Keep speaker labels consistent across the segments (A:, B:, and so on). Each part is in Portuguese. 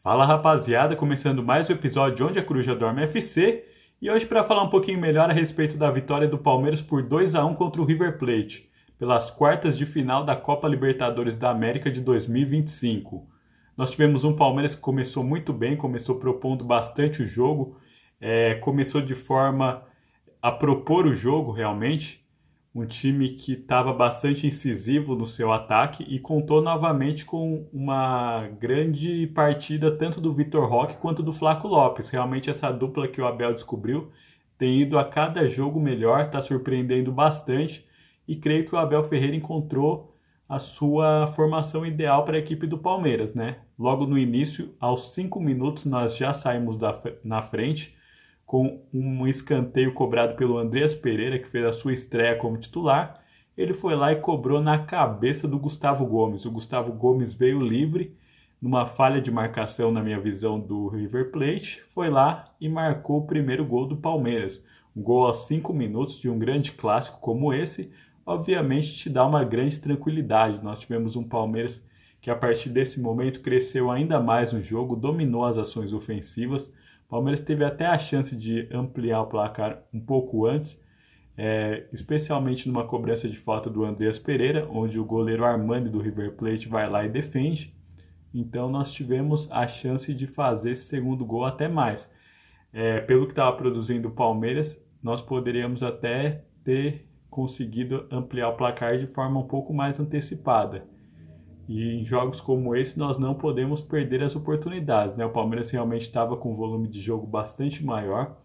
A: Fala rapaziada, começando mais um episódio de Onde a Coruja Dorme FC e hoje para falar um pouquinho melhor a respeito da vitória do Palmeiras por 2-1 contra o River Plate, pelas quartas de final da Copa Libertadores da América de 2025. Nós tivemos um Palmeiras que começou muito bem, começou propondo bastante o jogo, começou de forma a propor o jogo realmente, um time que estava bastante incisivo no seu ataque e contou novamente com uma grande partida tanto do Vitor Roque quanto do Flaco Lopes. Realmente essa dupla que o Abel descobriu tem ido a cada jogo melhor, está surpreendendo bastante e creio que o Abel Ferreira encontrou a sua formação ideal para a equipe do Palmeiras, né? Logo no início, aos 5 minutos, nós já saímos na frente com um escanteio cobrado pelo Andreas Pereira, que fez a sua estreia como titular. Ele foi lá e cobrou na cabeça do Gustavo Gomes. O Gustavo Gomes veio livre, numa falha de marcação, na minha visão, do River Plate, foi lá e marcou o primeiro gol do Palmeiras. Um gol aos 5 minutos de um grande clássico como esse, obviamente te dá uma grande tranquilidade. Nós tivemos um Palmeiras que a partir desse momento cresceu ainda mais no jogo, dominou as ações ofensivas. O Palmeiras teve até a chance de ampliar o placar um pouco antes, especialmente numa cobrança de falta do Andreas Pereira, onde o goleiro Armani do River Plate vai lá e defende. Então nós tivemos a chance de fazer esse segundo gol até mais. Pelo que estava produzindo o Palmeiras, nós poderíamos até ter conseguido ampliar o placar de forma um pouco mais antecipada. E em jogos como esse nós não podemos perder as oportunidades, né? O Palmeiras realmente estava com um volume de jogo bastante maior.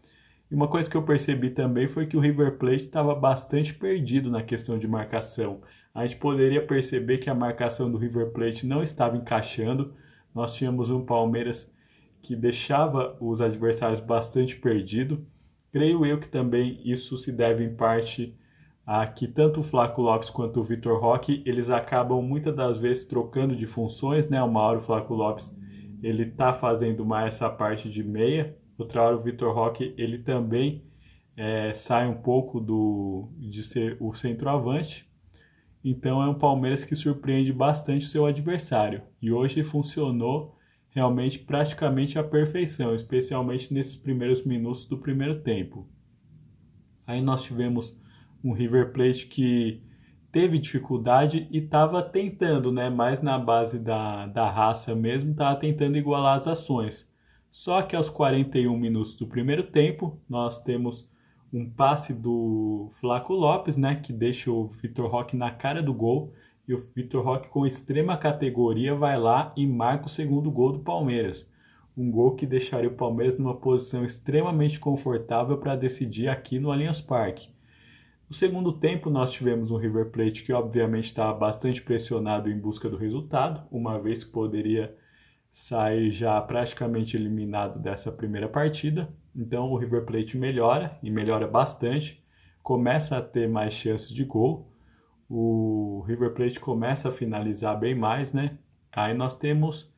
A: E uma coisa que eu percebi também foi que o River Plate estava bastante perdido na questão de marcação. A gente poderia perceber que a marcação do River Plate não estava encaixando. Nós tínhamos um Palmeiras que deixava os adversários bastante perdidos. Creio eu que também isso se deve em parte aqui tanto o Flaco Lopes quanto o Vitor Roque, eles acabam muitas das vezes trocando de funções, né? Uma hora o Flaco Lopes ele tá fazendo mais essa parte de meia, outra hora o Vitor Roque ele também sai um pouco de ser o centroavante. Então é um Palmeiras que surpreende bastante o seu adversário. E hoje funcionou realmente praticamente à perfeição, especialmente nesses primeiros minutos do primeiro tempo. Aí nós tivemos um River Plate que teve dificuldade e estava tentando, né? Mais na base da raça mesmo, estava tentando igualar as ações. Só que aos 41 minutos do primeiro tempo, nós temos um passe do Flaco Lopes, né? Que deixa o Vitor Roque na cara do gol. E o Vitor Roque, com extrema categoria, vai lá e marca o segundo gol do Palmeiras. Um gol que deixaria o Palmeiras numa posição extremamente confortável para decidir aqui no Allianz Parque. No segundo tempo, nós tivemos um River Plate que obviamente estava bastante pressionado em busca do resultado, uma vez que poderia sair já praticamente eliminado dessa primeira partida. Então o River Plate melhora e melhora bastante, começa a ter mais chances de gol. O River Plate começa a finalizar bem mais, né? Aí nós temos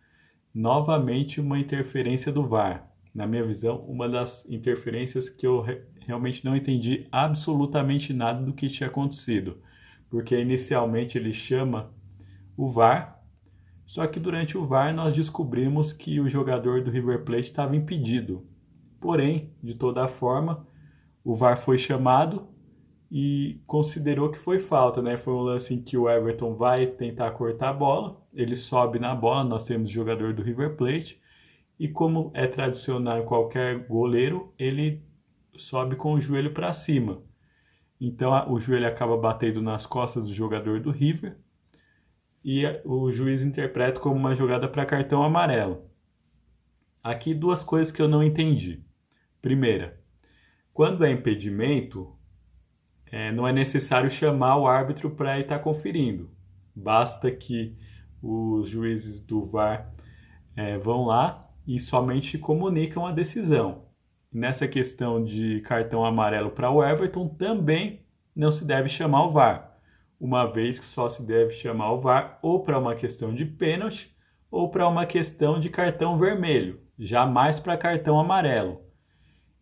A: novamente uma interferência do VAR. Na minha visão, uma das interferências que eu realmente não entendi absolutamente nada do que tinha acontecido. Porque inicialmente ele chama o VAR, só que durante o VAR nós descobrimos que o jogador do River Plate estava impedido. Porém, de toda forma, o VAR foi chamado e considerou que foi falta, né? Foi um lance em que o Everton vai tentar cortar a bola, ele sobe na bola, nós temos o jogador do River Plate, e como é tradicional em qualquer goleiro, ele sobe com o joelho para cima. Então o joelho acaba batendo nas costas do jogador do River e o juiz interpreta como uma jogada para cartão amarelo. Aqui duas coisas que eu não entendi. Primeira, quando é impedimento, não é necessário chamar o árbitro para estar conferindo. Basta que os juízes do VAR vão lá e somente comunicam a decisão. Nessa questão de cartão amarelo para o Everton, também não se deve chamar o VAR, uma vez que só se deve chamar o VAR ou para uma questão de pênalti ou para uma questão de cartão vermelho, jamais para cartão amarelo.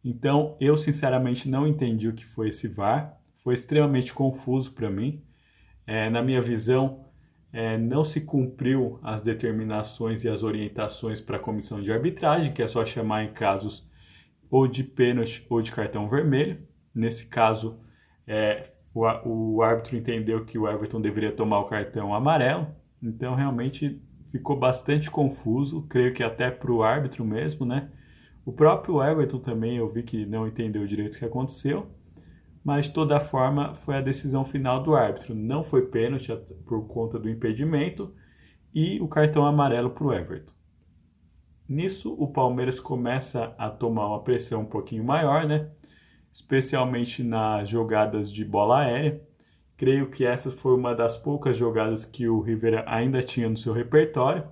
A: Então, eu sinceramente não entendi o que foi esse VAR, foi extremamente confuso para mim. Na minha visão, não se cumpriu as determinações e as orientações para a comissão de arbitragem, que é só chamar em casos ou de pênalti ou de cartão vermelho. Nesse caso, o árbitro entendeu que o Everton deveria tomar o cartão amarelo, então realmente ficou bastante confuso, creio que até para o árbitro mesmo, né? O próprio Everton também eu vi que não entendeu direito o que aconteceu, mas de toda forma foi a decisão final do árbitro. Não foi pênalti por conta do impedimento e o cartão amarelo para o Everton. Nisso, o Palmeiras começa a tomar uma pressão um pouquinho maior, né? Especialmente nas jogadas de bola aérea. Creio que essa foi uma das poucas jogadas que o River ainda tinha no seu repertório.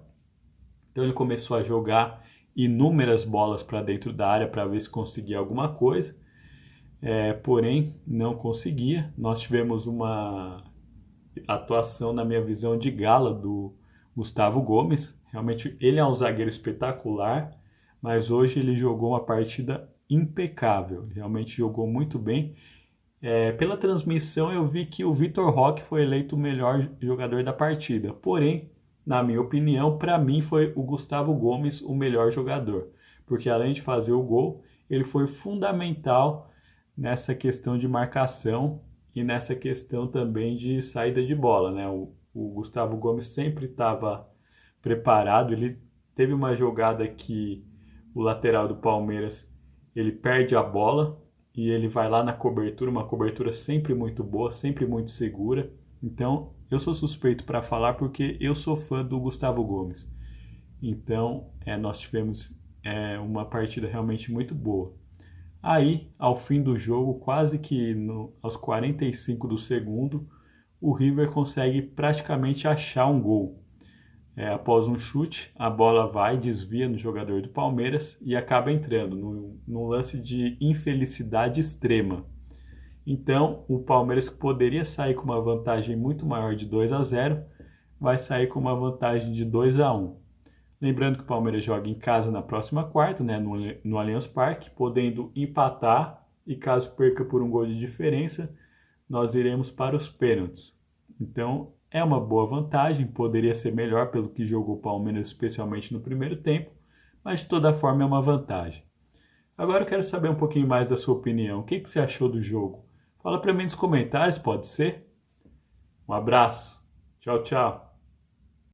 A: Então ele começou a jogar inúmeras bolas para dentro da área para ver se conseguia alguma coisa. Porém, não conseguia. Nós tivemos uma atuação, na minha visão, de gala do Gustavo Gomes. Realmente ele é um zagueiro espetacular, mas hoje ele jogou uma partida impecável. Realmente jogou muito bem. Pela transmissão eu vi que o Vitor Roque foi eleito o melhor jogador da partida. Porém, na minha opinião, para mim foi o Gustavo Gomes o melhor jogador. Porque além de fazer o gol, ele foi fundamental nessa questão de marcação e nessa questão também de saída de bola, né? O Gustavo Gomes sempre estava preparado. Ele teve uma jogada que o lateral do Palmeiras ele perde a bola e ele vai lá na cobertura, uma cobertura sempre muito boa, sempre muito segura. Então eu sou suspeito para falar porque eu sou fã do Gustavo Gomes. Então nós tivemos uma partida realmente muito boa. Aí, ao fim do jogo, quase que aos 45 do segundo, o River consegue praticamente achar um gol. Após um chute, a bola vai, desvia no jogador do Palmeiras e acaba entrando num lance de infelicidade extrema. Então, o Palmeiras, que poderia sair com uma vantagem muito maior de 2-0, vai sair com uma vantagem de 2-1. Lembrando que o Palmeiras joga em casa na próxima quarta, né, no Allianz Parque, podendo empatar e caso perca por um gol de diferença, nós iremos para os pênaltis. Então é uma boa vantagem, poderia ser melhor pelo que jogou o Palmeiras, especialmente no primeiro tempo, mas de toda forma é uma vantagem. Agora eu quero saber um pouquinho mais da sua opinião. O que você achou do jogo? Fala para mim nos comentários, pode ser? Um abraço. Tchau, tchau.